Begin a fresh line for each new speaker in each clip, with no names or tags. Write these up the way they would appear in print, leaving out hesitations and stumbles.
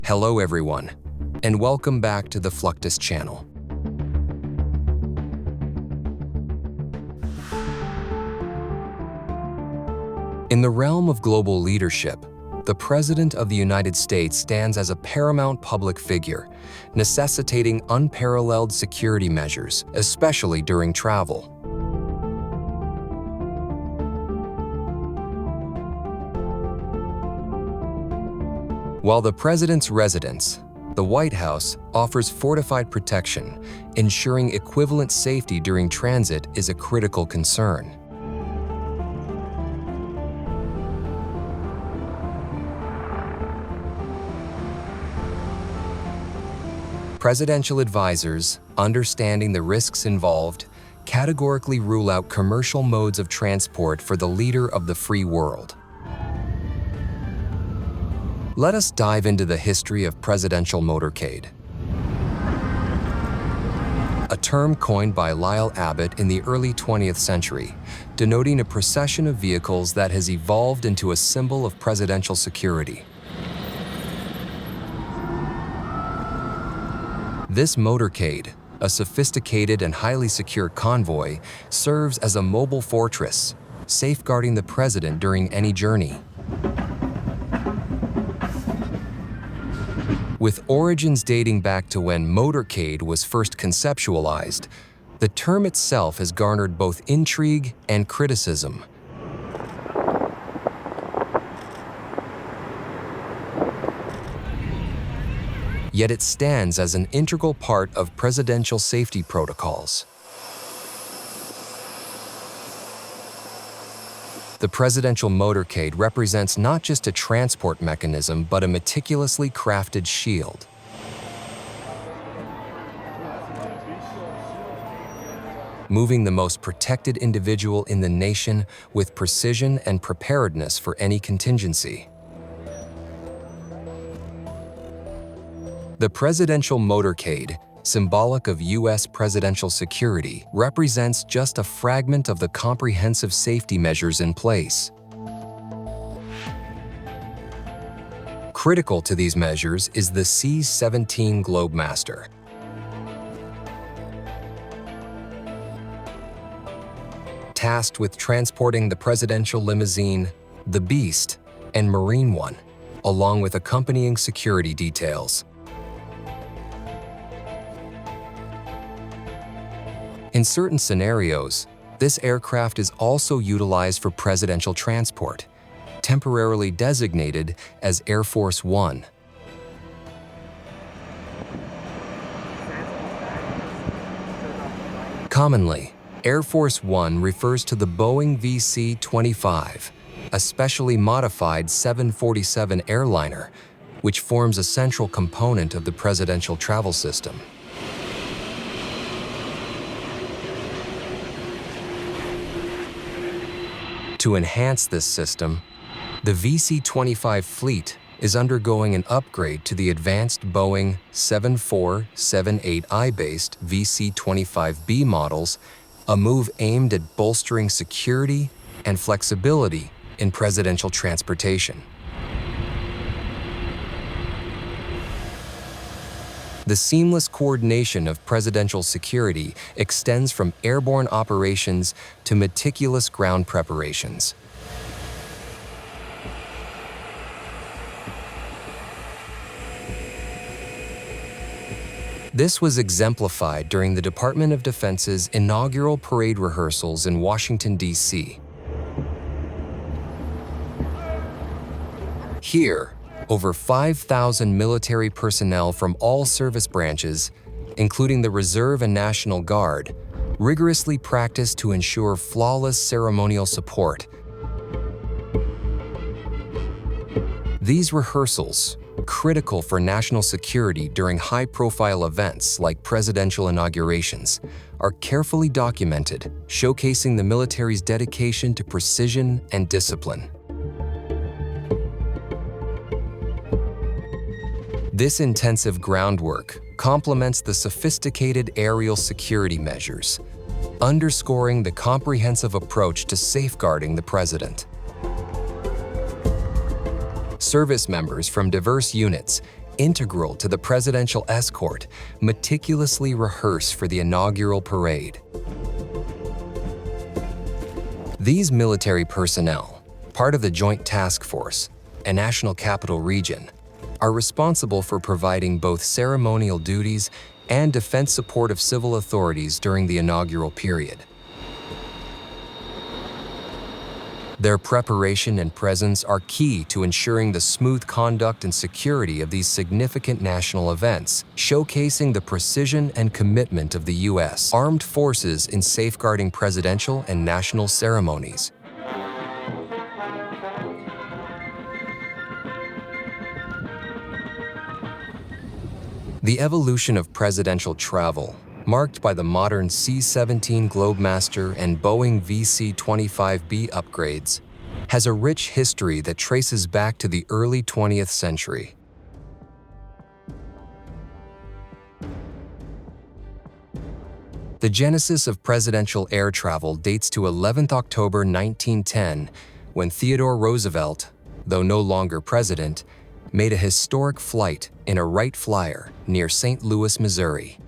Hello everyone, and welcome back to the Fluctus Channel. In the realm of global leadership, the President of the United States stands as a paramount public figure, necessitating unparalleled security measures, especially during travel. While the President's residence, the White House, offers fortified protection, ensuring equivalent safety during transit is a critical concern. Presidential advisors, understanding the risks involved, categorically rule out commercial modes of transport for the leader of the free world. Let us dive into the history of presidential motorcade. A term coined by Lyle Abbott in the early 20th century, denoting a procession of vehicles that has evolved into a symbol of presidential security. This motorcade, a sophisticated and highly secure convoy, serves as a mobile fortress, safeguarding the president during any journey. With origins dating back to when motorcade was first conceptualized, the term itself has garnered both intrigue and criticism. Yet it stands as an integral part of presidential safety protocols. The presidential motorcade represents not just a transport mechanism, but a meticulously crafted shield. Moving the most protected individual in the nation with precision and preparedness for any contingency. The presidential motorcade, symbolic of U.S. presidential security, represents just a fragment of the comprehensive safety measures in place. Critical to these measures is the C-17 Globemaster. Tasked with transporting the presidential limousine, the Beast, and Marine One, along with accompanying security details. In certain scenarios, this aircraft is also utilized for presidential transport, temporarily designated as Air Force One. Commonly, Air Force One refers to the Boeing VC-25, a specially modified 747 airliner, which forms a central component of the presidential travel system. To enhance this system, the VC-25 fleet is undergoing an upgrade to the advanced Boeing 7478i-based VC-25B models, a move aimed at bolstering security and flexibility in presidential transportation. The seamless coordination of presidential security extends from airborne operations to meticulous ground preparations. This was exemplified during the Department of Defense's inaugural parade rehearsals in Washington, D.C. Here, over 5,000 military personnel from all service branches, including the Reserve and National Guard, rigorously practiced to ensure flawless ceremonial support. These rehearsals, critical for national security during high-profile events like presidential inaugurations, are carefully documented, showcasing the military's dedication to precision and discipline. This intensive groundwork complements the sophisticated aerial security measures, underscoring the comprehensive approach to safeguarding the president. Service members from diverse units, integral to the presidential escort, meticulously rehearse for the inaugural parade. These military personnel, part of the Joint Task Force and National Capital Region, are responsible for providing both ceremonial duties and defense support of civil authorities during the inaugural period. Their preparation and presence are key to ensuring the smooth conduct and security of these significant national events, showcasing the precision and commitment of the U.S. Armed Forces in safeguarding presidential and national ceremonies. The evolution of presidential travel, marked by the modern C-17 Globemaster and Boeing VC-25B upgrades, has a rich history that traces back to the early 20th century. The genesis of presidential air travel dates to 11 October 1910, when Theodore Roosevelt, though no longer president, made a historic flight in a Wright Flyer near St. Louis, Missouri.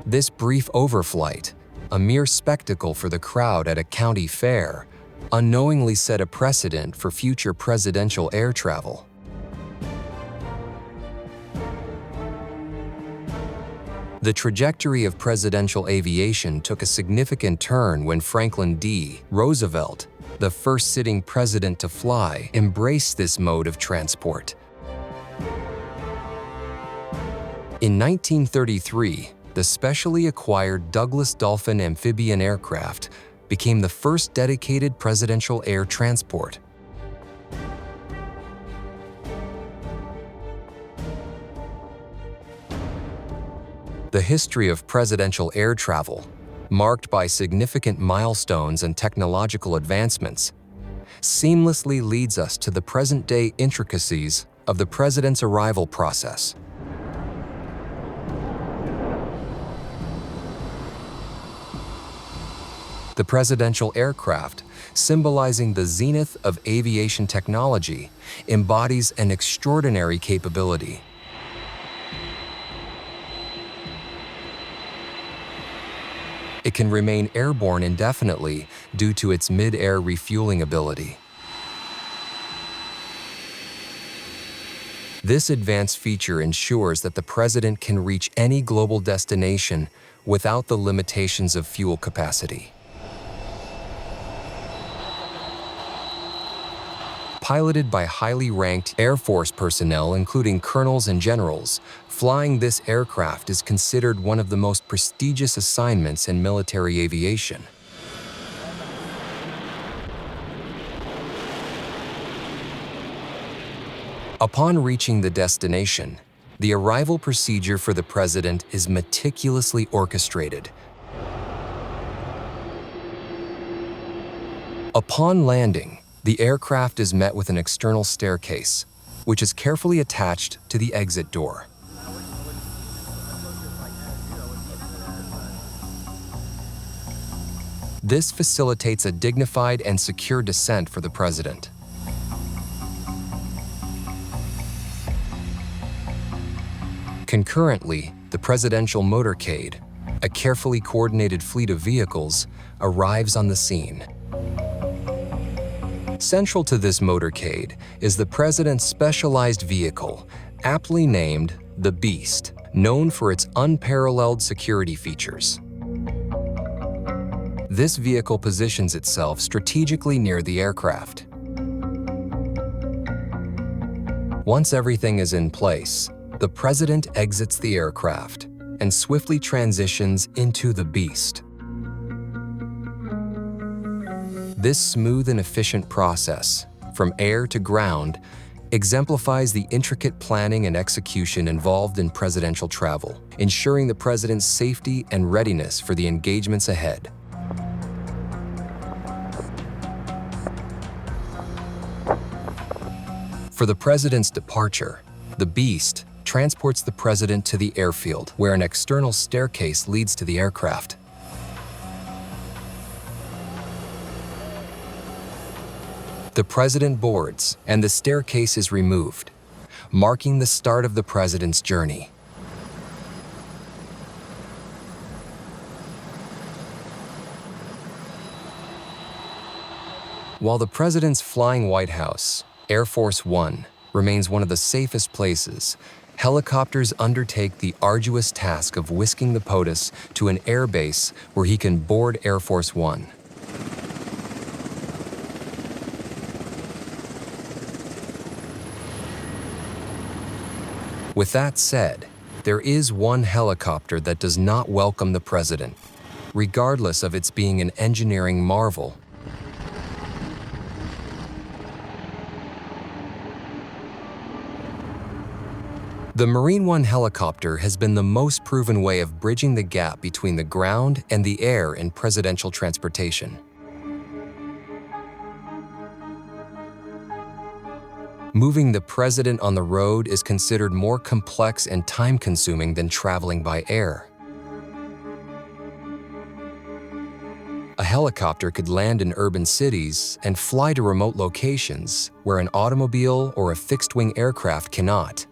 This brief overflight, a mere spectacle for the crowd at a county fair, unknowingly set a precedent for future presidential air travel. The trajectory of presidential aviation took a significant turn when Franklin D. Roosevelt, the first sitting president to fly, embraced this mode of transport. In 1933, the specially acquired Douglas Dolphin amphibian aircraft became the first dedicated presidential air transport. The history of presidential air travel, marked by significant milestones and technological advancements, seamlessly leads us to the present-day intricacies of the president's arrival process. The presidential aircraft, symbolizing the zenith of aviation technology, embodies an extraordinary capability. It can remain airborne indefinitely due to its mid-air refueling ability. This advanced feature ensures that the president can reach any global destination without the limitations of fuel capacity. Piloted by highly ranked Air Force personnel, including colonels and generals, flying this aircraft is considered one of the most prestigious assignments in military aviation. Upon reaching the destination, the arrival procedure for the president is meticulously orchestrated. Upon landing, the aircraft is met with an external staircase, which is carefully attached to the exit door. This facilitates a dignified and secure descent for the president. Concurrently, the presidential motorcade, a carefully coordinated fleet of vehicles, arrives on the scene. Central to this motorcade is the president's specialized vehicle, aptly named the Beast, known for its unparalleled security features. This vehicle positions itself strategically near the aircraft. Once everything is in place, the president exits the aircraft and swiftly transitions into the Beast. This smooth and efficient process, from air to ground, exemplifies the intricate planning and execution involved in presidential travel, ensuring the president's safety and readiness for the engagements ahead. For the president's departure, the Beast transports the president to the airfield, where an external staircase leads to the aircraft. The president boards, and the staircase is removed, marking the start of the president's journey. While the president's flying White House, Air Force One, remains one of the safest places, helicopters undertake the arduous task of whisking the POTUS to an air base where he can board Air Force One. With that said, there is one helicopter that does not welcome the president, regardless of its being an engineering marvel. The Marine One helicopter has been the most proven way of bridging the gap between the ground and the air in presidential transportation. Moving the president on the road is considered more complex and time-consuming than traveling by air. A helicopter could land in urban cities and fly to remote locations where an automobile or a fixed-wing aircraft cannot.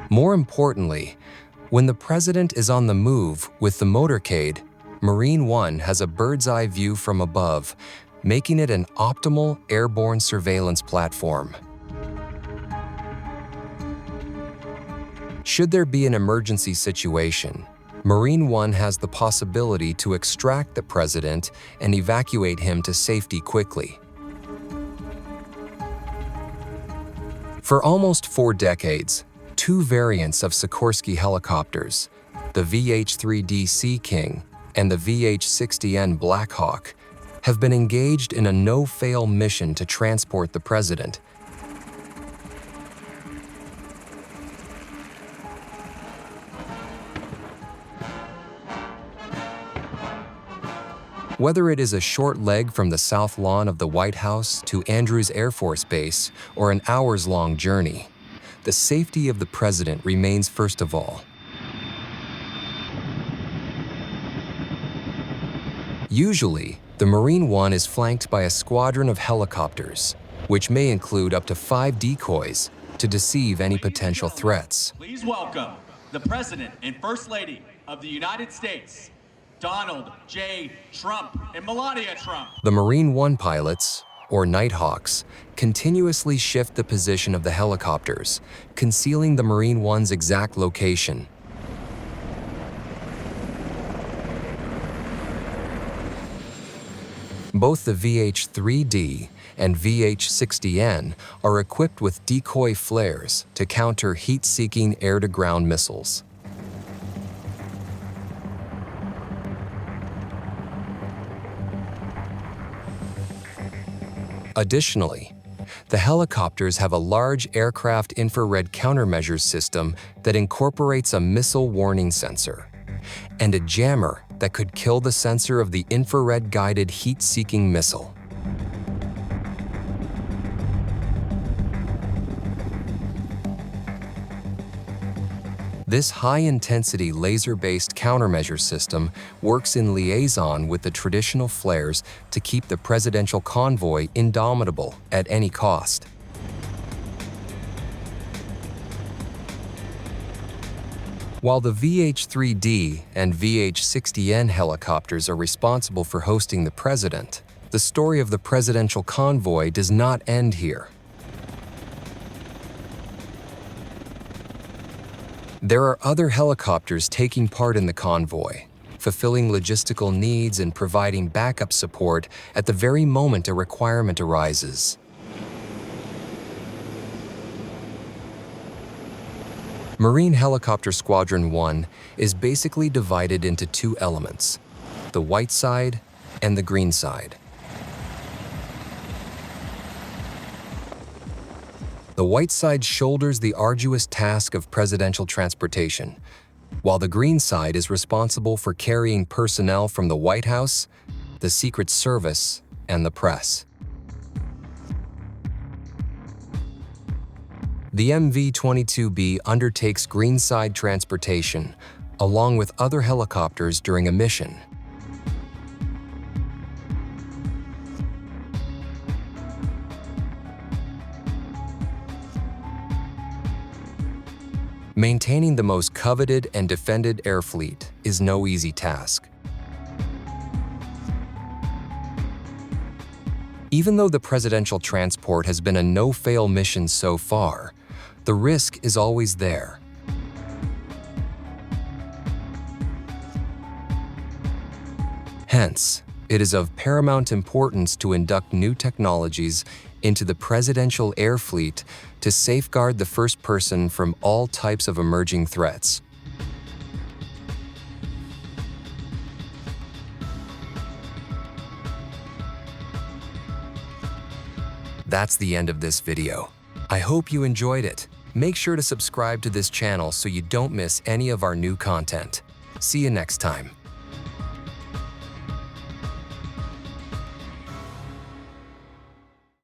More importantly, when the president is on the move with the motorcade, Marine One has a bird's-eye view from above, making it an optimal airborne surveillance platform. Should there be an emergency situation, Marine One has the possibility to extract the president and evacuate him to safety quickly. For almost 4 decades, 2 variants of Sikorsky helicopters, the VH-3D Sea King and the VH-60N Black Hawk, have been engaged in a no-fail mission to transport the president. Whether it is a short leg from the south lawn of the White House to Andrews Air Force Base or an hours-long journey, the safety of the president remains first of all. Usually, the Marine One is flanked by a squadron of helicopters, which may include up to 5 decoys to deceive any potential threats.
Please welcome the President and First Lady of the United States, Donald J. Trump and Melania Trump.
The Marine One pilots, or Nighthawks, continuously shift the position of the helicopters, concealing the Marine One's exact location. Both the VH-3D and VH-60N are equipped with decoy flares to counter heat-seeking air-to-ground missiles. Additionally, the helicopters have a large aircraft infrared countermeasures system that incorporates a missile warning sensor and a jammer that could kill the sensor of the infrared-guided heat-seeking missile. This high-intensity laser-based countermeasure system works in liaison with the traditional flares to keep the presidential convoy indomitable at any cost. While the VH-3D and VH-60N helicopters are responsible for hosting the president, the story of the presidential convoy does not end here. There are other helicopters taking part in the convoy, fulfilling logistical needs and providing backup support at the very moment a requirement arises. Marine Helicopter Squadron 1 is basically divided into 2 elements, the white side and the green side. The white side shoulders the arduous task of presidential transportation, while the green side is responsible for carrying personnel from the White House, the Secret Service, and the press. The MV-22B undertakes greenside transportation, along with other helicopters during a mission. Maintaining the most coveted and defended air fleet is no easy task. Even though the presidential transport has been a no-fail mission so far, the risk is always there. Hence, it is of paramount importance to induct new technologies into the presidential air fleet to safeguard the first person from all types of emerging threats. That's the end of this video. I hope you enjoyed it. Make sure to subscribe to this channel so you don't miss any of our new content. See you next time.